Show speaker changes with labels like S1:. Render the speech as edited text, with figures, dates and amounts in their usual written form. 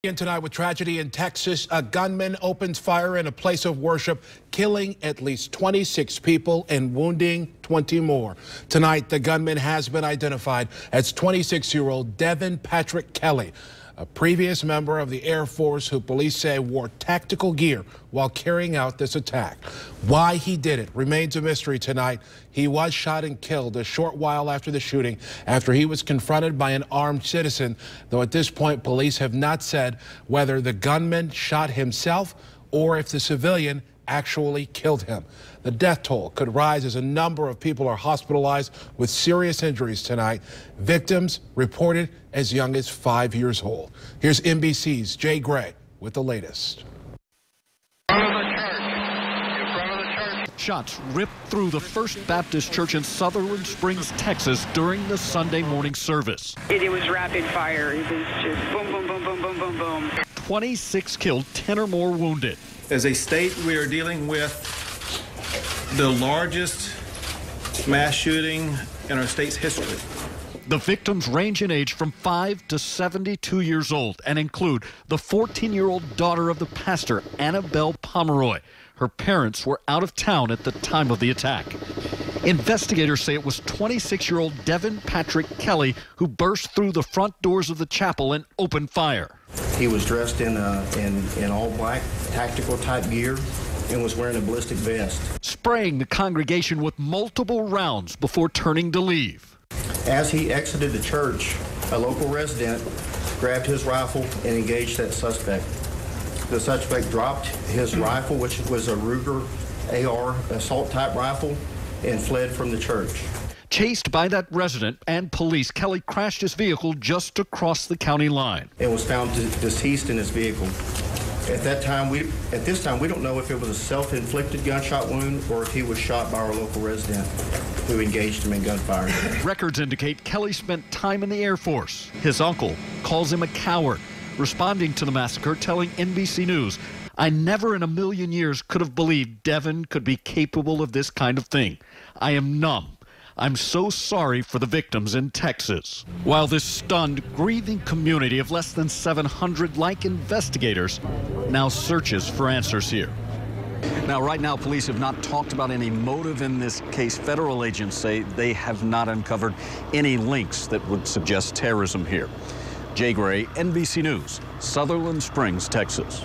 S1: And tonight with tragedy in Texas, a gunman opens fire in a place of worship, killing at least 26 people and wounding 20 more. Tonight, the gunman has been identified as 26-year-old Devin Patrick Kelly, a previous member of the Air Force who police say wore tactical gear while carrying out this attack. Why he did it remains a mystery tonight. He was shot and killed a short while after the shooting after he was confronted by an armed citizen, though at this point police have not said whether the gunman shot himself or if the civilian actually killed him. The death toll could rise as a number of people are hospitalized with serious injuries tonight. Victims reported as young as 5 years old. Here's NBC's Jay Gray with the latest.
S2: Shots ripped through the First Baptist Church in Sutherland Springs, Texas during the Sunday morning service.
S3: It was rapid fire. It was just boom, boom, boom, boom, boom, boom, boom.
S2: 26 killed, 10 or more wounded.
S4: As a state, we are dealing with the largest mass shooting in our state's history.
S2: The victims range in age from 5 to 72 years old and include the 14-year-old daughter of the pastor, Annabelle Pomeroy. Her parents were out of town at the time of the attack. Investigators say it was 26-year-old Devin Patrick Kelly who burst through the front doors of the chapel and opened fire.
S5: He was dressed in all black tactical type gear and was wearing a ballistic vest.
S2: Spraying the congregation with multiple rounds before turning to leave.
S5: As he exited the church, a local resident grabbed his rifle and engaged that suspect. The suspect dropped his rifle, which was a Ruger AR assault type rifle, and fled from the church.
S2: Chased by that resident and police, Kelly crashed his vehicle just across the county line.
S5: And was found deceased in his vehicle. At this time, we don't know if it was a self-inflicted gunshot wound or if he was shot by our local resident who engaged him in gunfire.
S2: Records indicate Kelly spent time in the Air Force. His uncle calls him a coward, responding to the massacre, telling NBC News, "I never in a million years could have believed Devin could be capable of this kind of thing. I am numb. I'm so sorry for the victims in Texas." While this stunned, grieving community of less than 700, like investigators, now searches for answers here.
S6: Now, right now, police have not talked about any motive in this case. Federal agents say they have not uncovered any links that would suggest terrorism here. Jay Gray, NBC News, Sutherland Springs, Texas.